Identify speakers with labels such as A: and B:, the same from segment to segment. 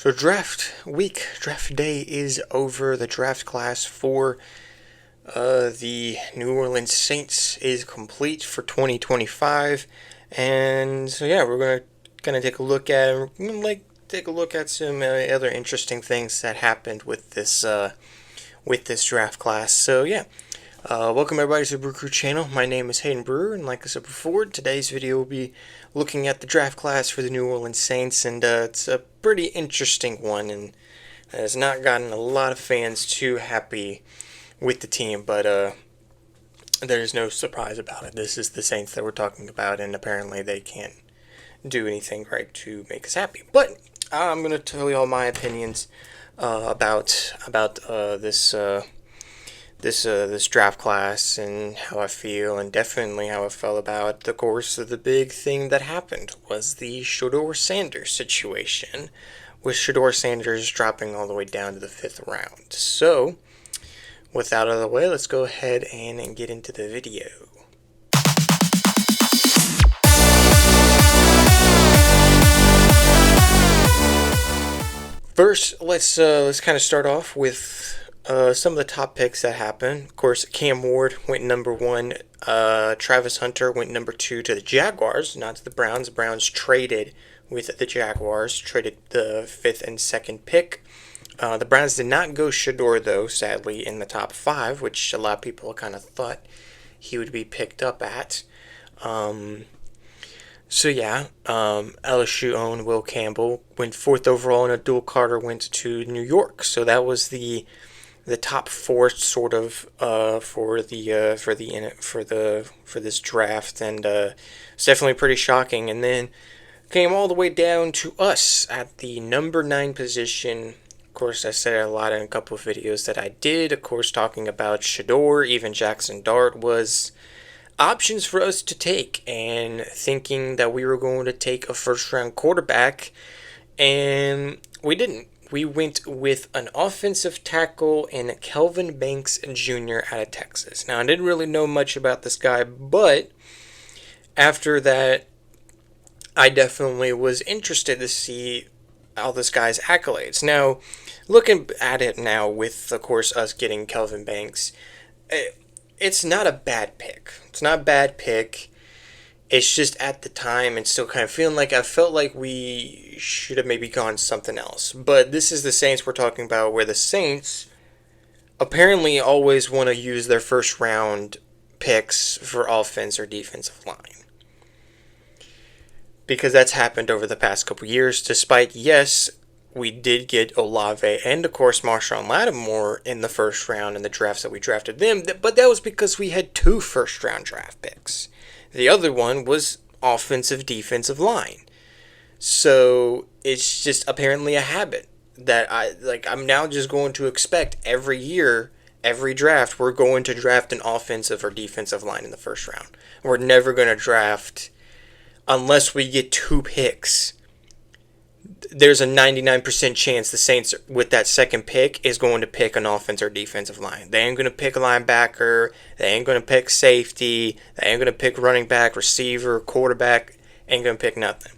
A: So draft day is over. The draft class for the New Orleans Saints is complete for 2025, and so yeah, we're gonna take a look at some other interesting things that happened with this draft class. So yeah, welcome everybody to the BrewCrew channel. My name is Hayden Brewer, and like I said before, today's video will be looking at the draft class for the New Orleans Saints, and it's a pretty interesting one, and has not gotten a lot of fans too happy with the team, but there's no surprise about it. This is the Saints that we're talking about, and apparently they can't do anything right to make us happy. But I'm gonna tell you all my opinions about this draft class and how I feel, and definitely how I felt about the course of the big thing that happened was the Shedeur Sanders situation, with Shedeur Sanders dropping all the way down to the 5th round. So, with that out of the way, let's go ahead and get into the video. First, let's kind of start off with some of the top picks that happened. Of course, Cam Ward went number 1. Travis Hunter went number 2 to the Jaguars, not to the Browns. The Browns traded with the Jaguars, traded the 5th and 2nd pick. The Browns did not go Shedeur, though, sadly, in the top 5, which a lot of people kind of thought he would be picked up at. LSU owned Will Campbell, went 4th overall, and Abdul Carter went to New York. So that was the top 4 sort of for this draft, and it's definitely pretty shocking. And then came all the way down to us at the number 9 position. Of course, I said a lot in a couple of videos that I did. Of course, talking about Shedeur, even Jackson Dart was options for us to take, and thinking that we were going to take a first-round quarterback, and we didn't. We went with an offensive tackle in Kelvin Banks Jr. out of Texas. Now, I didn't really know much about this guy, but after that, I definitely was interested to see all this guy's accolades. Now, looking at it now with, of course, us getting Kelvin Banks, it's not a bad pick. It's not a bad pick. It's just at the time and still kind of feeling like I felt like we should have maybe gone something else. But this is the Saints we're talking about, where the Saints apparently always want to use their first round picks for offense or defensive line, because that's happened over the past couple years, despite, yes, we did get Olave and, of course, Marshawn Lattimore in the first round in the drafts that we drafted them, but that was because we had 2 first-round draft picks. The other one was offensive defensive line. So it's just apparently a habit that I'm now just going to expect every year, every draft, we're going to draft an offensive or defensive line in the first round. We're never going to draft, unless we get 2 picks, there's a 99% chance the Saints, with that second pick, is going to pick an offense or defensive line. They ain't going to pick a linebacker. They ain't going to pick safety. They ain't going to pick running back, receiver, quarterback. Ain't going to pick nothing.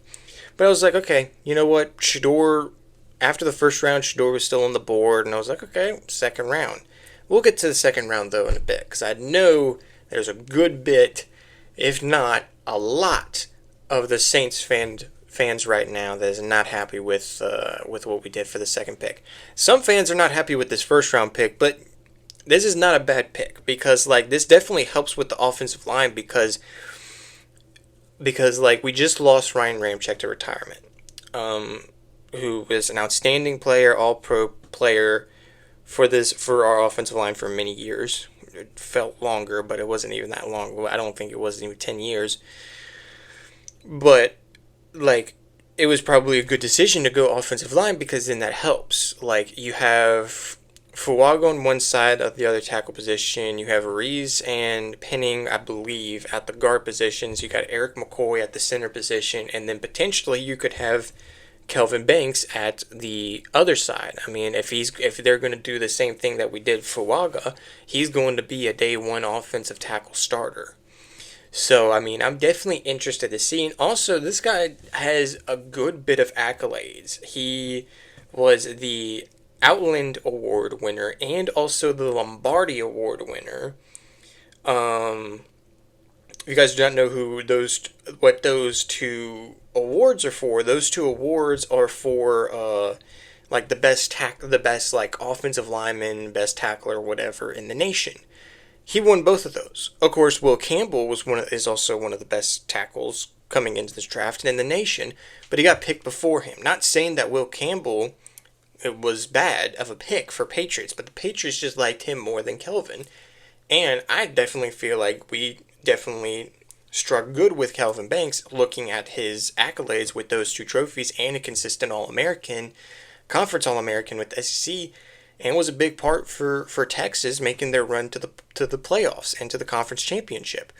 A: But I was like, okay, you know what? Shedeur, after the first round, Shedeur was still on the board, and I was like, okay, second round. We'll get to the second round, though, in a bit, because I know there's a good bit, if not a lot, of the Saints fans right now that is not happy with what we did for the second pick. Some fans are not happy with this first round pick, but this is not a bad pick, because this definitely helps with the offensive line, because we just lost Ryan Ramczyk to retirement, who was an outstanding player, all-pro player for our offensive line for many years. It felt longer, but it wasn't even that long. I don't think it was even 10 years. But it was probably a good decision to go offensive line, because then that helps. You have Fuaga on one side of the other tackle position. You have Reese and Penning, I believe, at the guard positions. You got Eric McCoy at the center position, and then potentially you could have Kelvin Banks at the other side. I mean, if they're going to do the same thing that we did Fuaga, he's going to be a day 1 offensive tackle starter. So, I mean, I'm definitely interested to see. And also, this guy has a good bit of accolades. He was the Outland Award winner and also the Lombardi Award winner. Um, if you guys do not know what those two awards are for, those two awards are for like the best like offensive lineman, best tackler, whatever in the nation. He won both of those. Of course, Will Campbell is also one of the best tackles coming into this draft and in the nation, but he got picked before him. Not saying that Will Campbell it was bad of a pick for Patriots, but the Patriots just liked him more than Kelvin. And I definitely feel like we definitely struck good with Kelvin Banks looking at his accolades with those two trophies and a consistent All-American, conference All-American with SEC, and was a big part for Texas making their run to the playoffs and to the conference championship.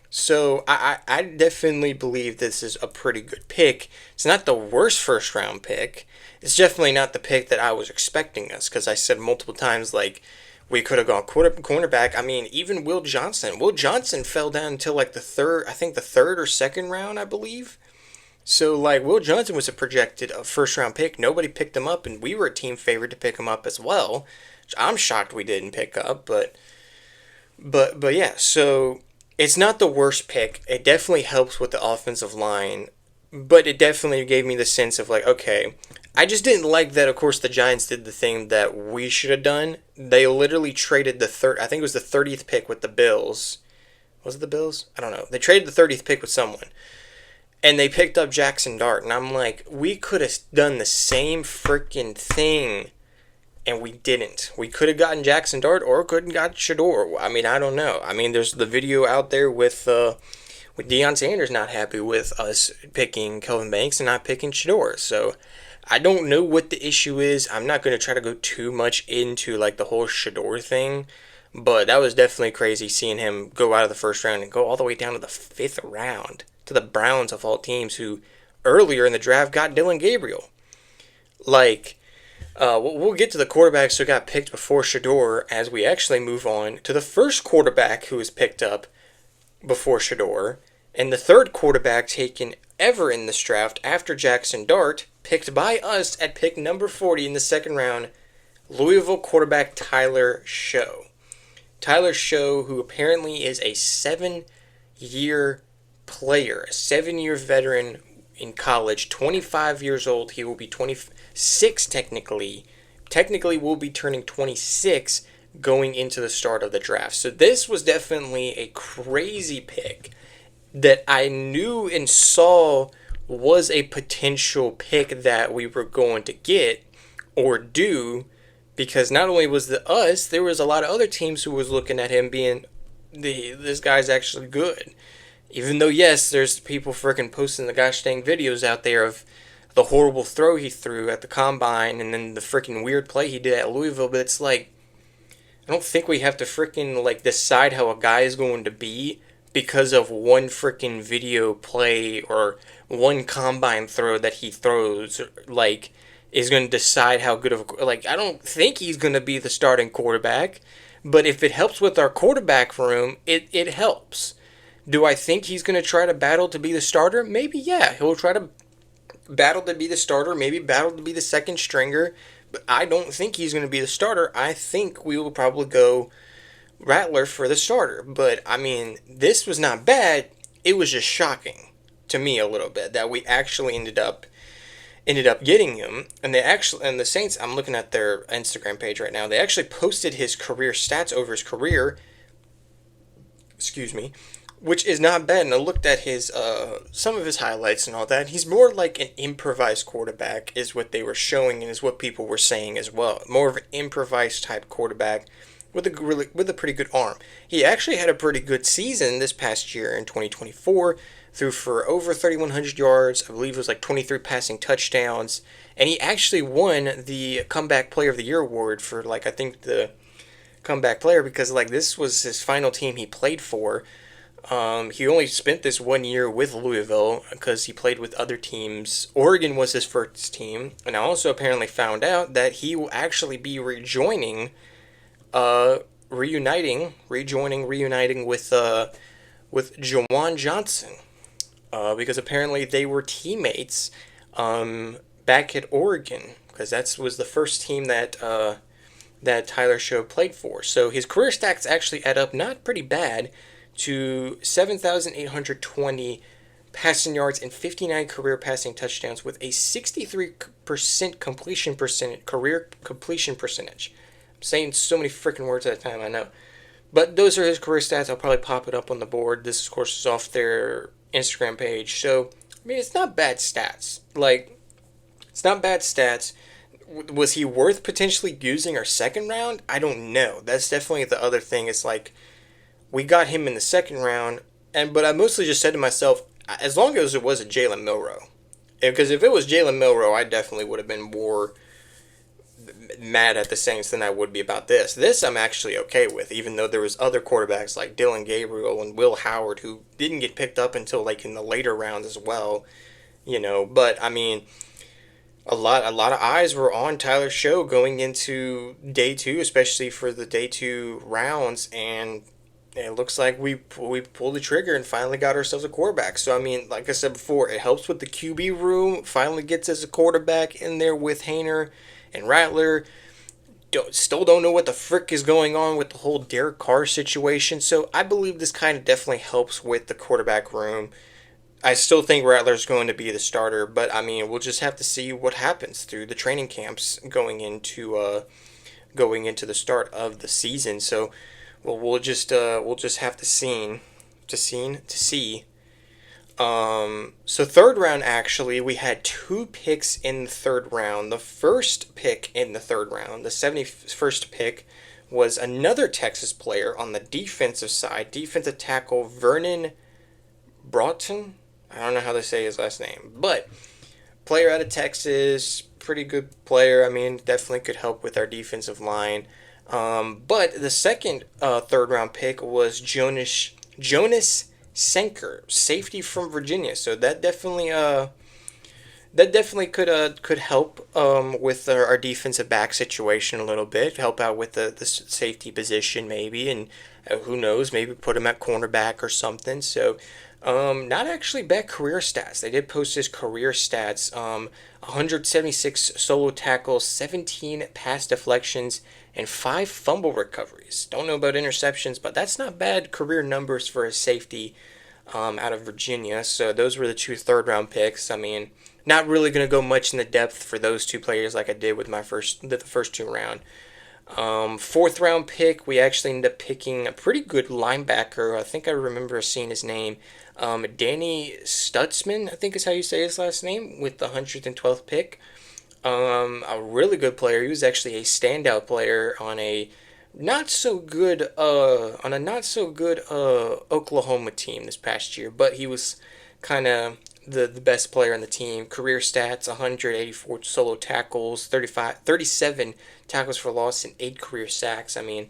A: So I definitely believe this is a pretty good pick. It's not the worst first round pick. It's definitely not the pick that I was expecting us because I said multiple times like we could have gone cornerback. I mean, even Will Johnson. Will Johnson fell down until like I think the third or second round, I believe. So like Will Johnson was a projected first round pick. Nobody picked him up, and we were a team favored to pick him up as well. Which I'm shocked we didn't pick up, but yeah. So it's not the worst pick. It definitely helps with the offensive line, but it definitely gave me the sense of like, okay, I just didn't like that. Of course, the Giants did the thing that we should have done. They literally traded the third. I think it was the 30th pick with the Bills. Was it the Bills? I don't know. They traded the 30th pick with someone, and they picked up Jackson Dart. And I'm like, we could have done the same freaking thing, and we didn't. We could have gotten Jackson Dart or could have got Shador. I mean, I don't know. I mean, there's the video out there with Deion Sanders not happy with us picking Kelvin Banks and not picking Shador. So I don't know what the issue is. I'm not going to try to go too much into like the whole Shador thing, but that was definitely crazy seeing him go out of the first round and go all the way down to the fifth round to the Browns of all teams, who earlier in the draft got Dylan Gabriel. Like, we'll get to the quarterbacks who got picked before Shador as we actually move on to the first quarterback who was picked up before Shador, and the third quarterback taken ever in this draft after Jackson Dart, picked by us at pick number 40 in the second round, Louisville quarterback Tyler Show. Tyler Show, who apparently is a 7-year player, a 7-year veteran in college, 25 years old. He will be 26 technically. Technically will be turning 26 going into the start of the draft. So this was definitely a crazy pick that I knew and saw was a potential pick that we were going to get or do, because not only was the us, there was a lot of other teams who was looking at him being this guy's actually good. Even though, yes, there's people freaking posting the gosh dang videos out there of the horrible throw he threw at the combine and then the freaking weird play he did at Louisville, but it's like, I don't think we have to freaking like decide how a guy is going to be because of one freaking video play or one combine throw that he throws, like, is going to decide how good of a, like, I don't think he's going to be the starting quarterback, but if it helps with our quarterback room, it helps. Do I think he's going to try to battle to be the starter? Maybe, yeah. He'll try to battle to be the starter, maybe battle to be the second stringer, but I don't think he's going to be the starter. I think we will probably go Rattler for the starter. But, I mean, this was not bad. It was just shocking to me a little bit that we actually ended up getting him. And the Saints, I'm looking at their Instagram page right now, they actually posted his career stats over his career. Excuse me. Which is not bad, and I looked at his some of his highlights and all that. He's more like an improvised quarterback, is what they were showing, and is what people were saying as well. More of an improvised type quarterback with a pretty good arm. He actually had a pretty good season this past year in 2024. Threw for over 3,100 yards. I believe it was like 23 passing touchdowns, and he actually won the Comeback Player of the Year award for like I think the comeback player because like this was his final team he played for. He only spent this 1 year with Louisville because he played with other teams. Oregon was his first team, and I also apparently found out that he will actually be reuniting with Jawan Johnson, because apparently they were teammates back at Oregon. because that was the first team that Tyler Show played for. So his career stats actually add up not pretty bad to 7,820 passing yards and 59 career passing touchdowns with a 63% completion percentage, career completion percentage. I'm saying so many freaking words at a time, I know. But those are his career stats. I'll probably pop it up on the board. This, of course, is off their Instagram page. So, I mean, it's not bad stats. Like, it's not bad stats. Was he worth potentially using our second round? I don't know. That's definitely the other thing. It's like, we got him in the second round, but I mostly just said to myself, as long as it was a Jalen Milroe. Because if it was Jalen Milroe, I definitely would have been more mad at the Saints than I would be about this. This I'm actually okay with, even though there was other quarterbacks like Dylan Gabriel and Will Howard who didn't get picked up until like in the later rounds as well, you know. But I mean, a lot of eyes were on Tyler Show going into day two, especially for the day two rounds, and it looks like we pulled the trigger and finally got ourselves a quarterback. So I mean, like I said before, it helps with the QB room. Finally gets us a quarterback in there with Haener and Rattler. Still don't know what the frick is going on with the whole Derek Carr situation. So I believe this kind of definitely helps with the quarterback room. I still think Rattler's going to be the starter, but I mean, we'll just have to see what happens through the training camps going into the start of the season. So, well, we'll just have to see. So third round, actually, we had two picks in the third round. The first pick in the third round, the 71st pick, was another Texas player on the defensive side, defensive tackle Vernon Broughton. I don't know how to say his last name, but player out of Texas, pretty good player. I mean, definitely could help with our defensive line. But the second third round pick was Jonas Senker, safety from Virginia. So that definitely could help with our defensive back situation a little bit. Help out with the safety position maybe, and who knows, maybe put him at cornerback or something. So not actually bad career stats. They did post his career stats. 176 solo tackles, 17 pass deflections, and 5 fumble recoveries. Don't know about interceptions, but that's not bad career numbers for a safety out of Virginia. So those were the two third round picks. I mean, not really going to go much in the depth for those two players like I did with the first two round. Fourth round pick, we actually ended up picking a pretty good linebacker. I think I remember seeing his name. Danny Stutzman, I think is how you say his last name, with the 112th pick. A really good player. He was actually a standout player on a not so good Oklahoma team this past year, but he was kind of the best player on the team. Career stats: 184 solo tackles, 37 tackles for loss, and 8 career sacks. I mean,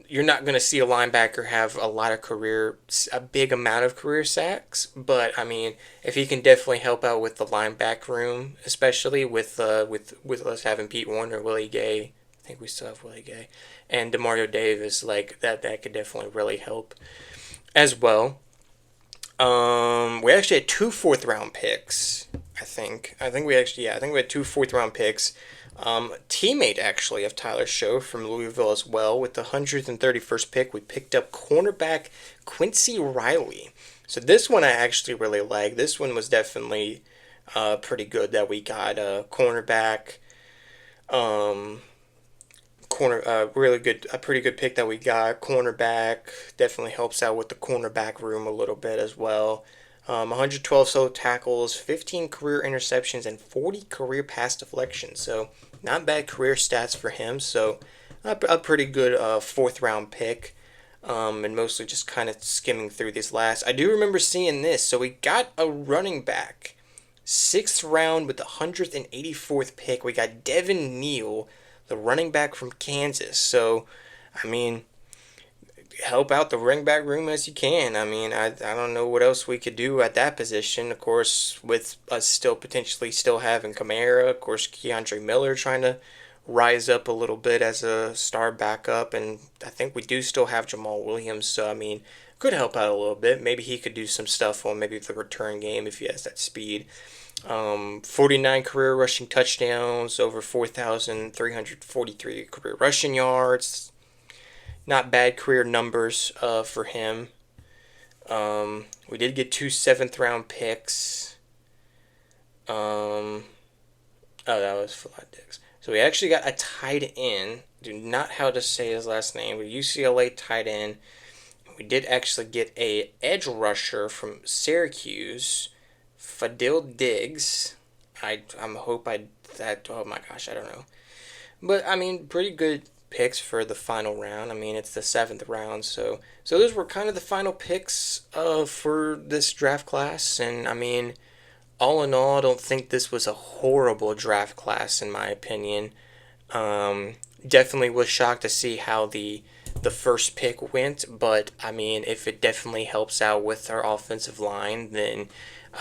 A: you're not going to see a linebacker have a big amount of career sacks, but I mean, if he can definitely help out with the linebacker room, especially with us having Pete Warner, Willie Gay, I think we still have Willie Gay, and Demario Davis, like that could definitely really help as well. We actually had 2 fourth round picks. I think we had 2 fourth round picks. Teammate actually of Tyler Show from Louisville as well. With the 131st pick, we picked up cornerback Quincy Riley. So this one I actually really like. This one was definitely pretty good that we got a cornerback. A pretty good pick that we got. Cornerback definitely helps out with the cornerback room a little bit as well. 112 solo tackles, 15 career interceptions, and 40 career pass deflections. So not bad career stats for him. So a pretty good fourth round pick. And mostly just kind of skimming through these last. I do remember seeing this. So we got a running back. 6th round with the 184th pick. We got Devin Neal, the running back from Kansas. So, I mean, help out the running back room as you can. I mean, I don't know what else we could do at that position. Of course, with us potentially having Kamara, of course, Keandre Miller trying to rise up a little bit as a star backup, and I think we do still have Jamal Williams, so I mean, could help out a little bit. Maybe he could do some stuff on maybe the return game if he has that speed. 49 career rushing touchdowns, over 4,343 career rushing yards. Not bad career numbers for him. We did get two seventh round picks. Oh, that was Flat Dix. So we actually got a tight end. Do not how to say his last name, but UCLA tight end. We did actually get a edge rusher from Syracuse, Fadil Diggs. I'm hope I that oh my gosh, I don't know. But I mean, pretty good picks for the final round. I mean, it's the seventh round, so those were kind of the final picks for this draft class. And I mean, all in all, I don't think this was a horrible draft class in my opinion. Um, Definitely was shocked to see how the first pick went, but I mean, if it definitely helps out with our offensive line,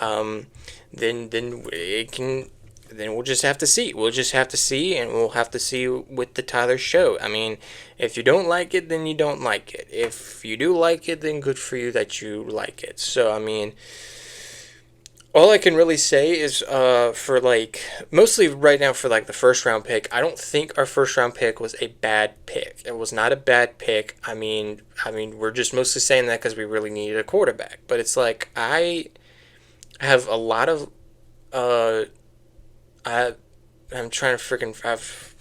A: um, then it can. Then we'll just have to see. We'll just have to see, and we'll have to see with the Tyler show. I mean, if you don't like it, then you don't like it. If you do like it, then good for you that you like it. So I mean, all I can really say is for like mostly right now for like the first round pick, I don't think our first round pick was a bad pick. It was not a bad pick. I mean we're just mostly saying that because we really needed a quarterback. But it's like I have a lot of uh I I'm trying to freaking I've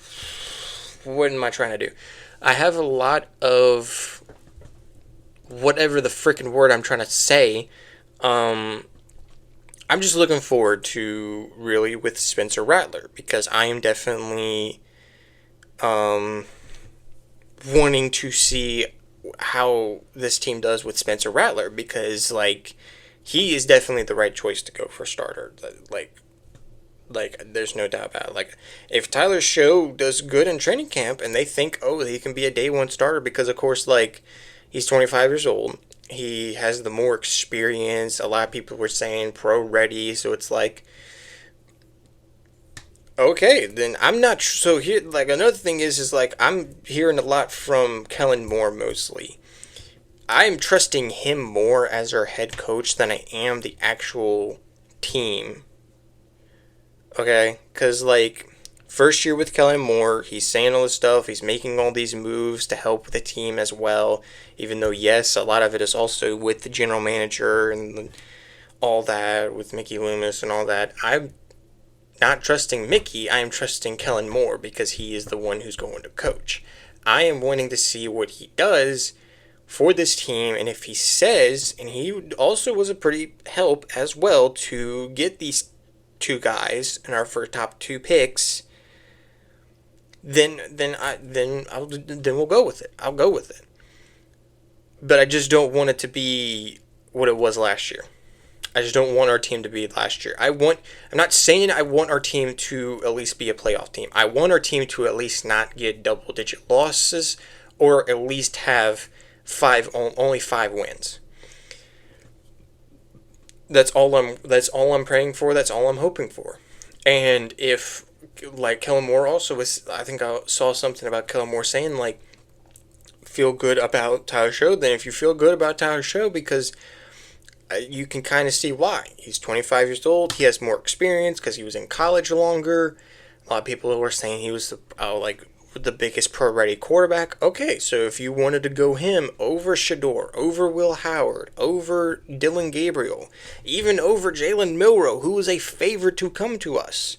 A: what am I trying to do? I have a lot of whatever the freaking word I'm trying to say. Um I'm just looking forward to really with Spencer Rattler because I am definitely um, wanting to see how this team does with Spencer Rattler because like he is definitely the right choice to go for starter. Like there's no doubt about it. Like if Tyler Show does good in training camp and they think he can be a day one starter because of course like he's 25 years old. He has the more experience. A lot of people were saying pro ready, so it's like okay, then I'm not so here. Like another thing is like I'm hearing a lot from Kellen Moore mostly. I'm trusting him more as our head coach than I am the actual team. Okay, because like first year with Kellen Moore, he's saying all this stuff. He's making all these moves to help the team as well. Even though yes, a lot of it is also with the general manager and all that with Mickey Loomis and all that. I'm not trusting Mickey, I am trusting Kellen Moore because he is the one who's going to coach. I am wanting to see what he does for this team, and if he says, and he also was a pretty help as well to get these two guys in our first top two picks, then we'll go with it. I'll go with it. But I just don't want it to be what it was last year. I just don't want our team to be last year. I'm not saying I want our team to at least be a playoff team. I want our team to at least not get double digit losses or at least have only 5 wins. That's all I'm praying for. That's all I'm hoping for. And if like Kellen Moore also was, I think I saw something about Kellen Moore saying like feel good about Tyler Show. Then if you feel good about Tyler Show because you can kind of see why. He's 25 years old. He has more experience because he was in college longer. A lot of people were saying he was the biggest pro-ready quarterback. Okay, so if you wanted to go him over Shador, over Will Howard, over Dylan Gabriel, even over Jalen Milroe, who was a favorite to come to us,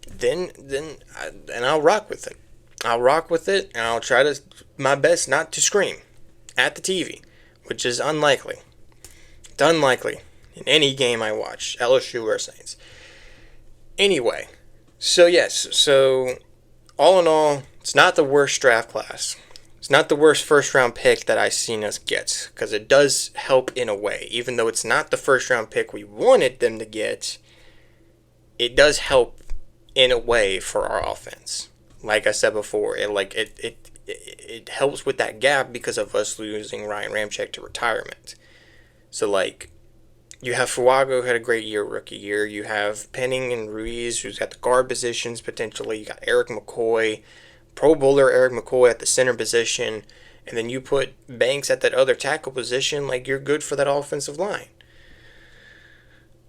A: then I'll rock with it. I'll rock with it, and I'll try to my best not to scream at the TV, which is unlikely. It's unlikely in any game I watch, LSU or Saints. Anyway, so yes, so all in all, it's not the worst draft class. It's not the worst first round pick that I've seen us get, because it does help in a way. Even though it's not the first round pick we wanted them to get, it does help in a way for our offense. Like I said before, it helps with that gap because of us losing Ryan Ramczyk to retirement. So like you have Fuago, who had a great year, rookie year. You have Penning and Ruiz, who's got the guard positions potentially. You got Eric McCoy, Pro Bowler Eric McCoy at the center position. And then you put Banks at that other tackle position. Like, you're good for that offensive line.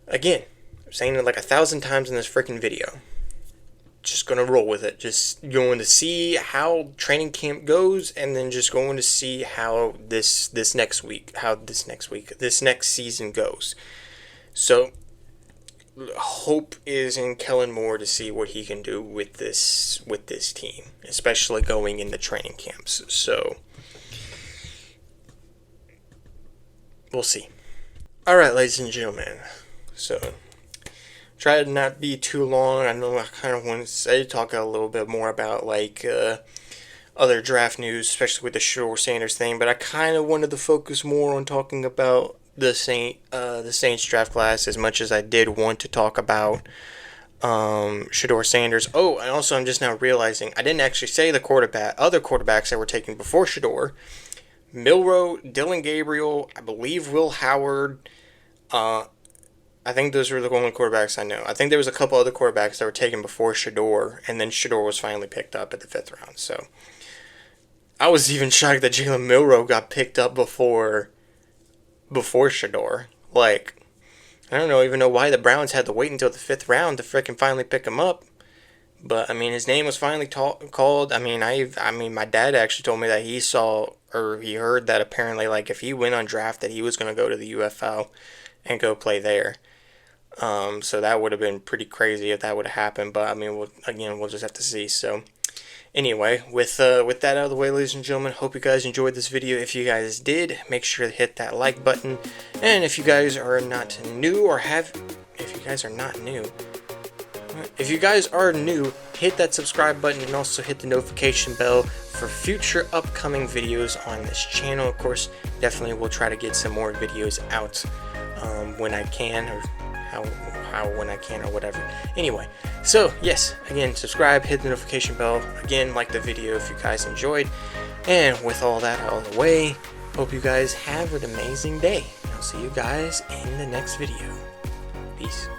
A: Again, I'm saying it like 1,000 times in this freaking video. Just gonna roll with it. Just going to see how training camp goes, and then just going to see how this next season goes. So hope is in Kellen Moore to see what he can do with this team, especially going into training camps. So we'll see. All right, ladies and gentlemen. So try to not be too long. I know I kind of want to say talk a little bit more about like other draft news, especially with the Shedeur Sanders thing. But I kind of wanted to focus more on talking about the Saints draft class as much as I did want to talk about Shedeur Sanders. Oh, and also I'm just now realizing I didn't actually say the other quarterbacks that were taken before Shedeur. Milroe, Dylan Gabriel, I believe Will Howard. I think those were the only quarterbacks I know. I think there was a couple other quarterbacks that were taken before Shedeur, and then Shedeur was finally picked up at the 5th round. So I was even shocked that Jalen Milroe got picked up before Shedeur. Like, I don't even know why the Browns had to wait until the 5th round to freaking finally pick him up. But I mean, his name was finally called. I mean, my dad actually told me that he saw or he heard that apparently, like, if he went undrafted, he was going to go to the UFL and go play there. So that would have been pretty crazy if that would have happened. But I mean, we'll just have to see. So anyway, with that out of the way, ladies and gentlemen, hope you guys enjoyed this video. If you guys did, make sure to hit that like button. And if you guys are not new, hit that subscribe button and also hit the notification bell for future upcoming videos on this channel. Of course, definitely we'll try to get some more videos out when I can, or when I can, or whatever. Anyway, so yes, again, subscribe, hit the notification bell, again, like the video if you guys enjoyed. And with all that out of the way, hope you guys have an amazing day. I'll see you guys in the next video. Peace.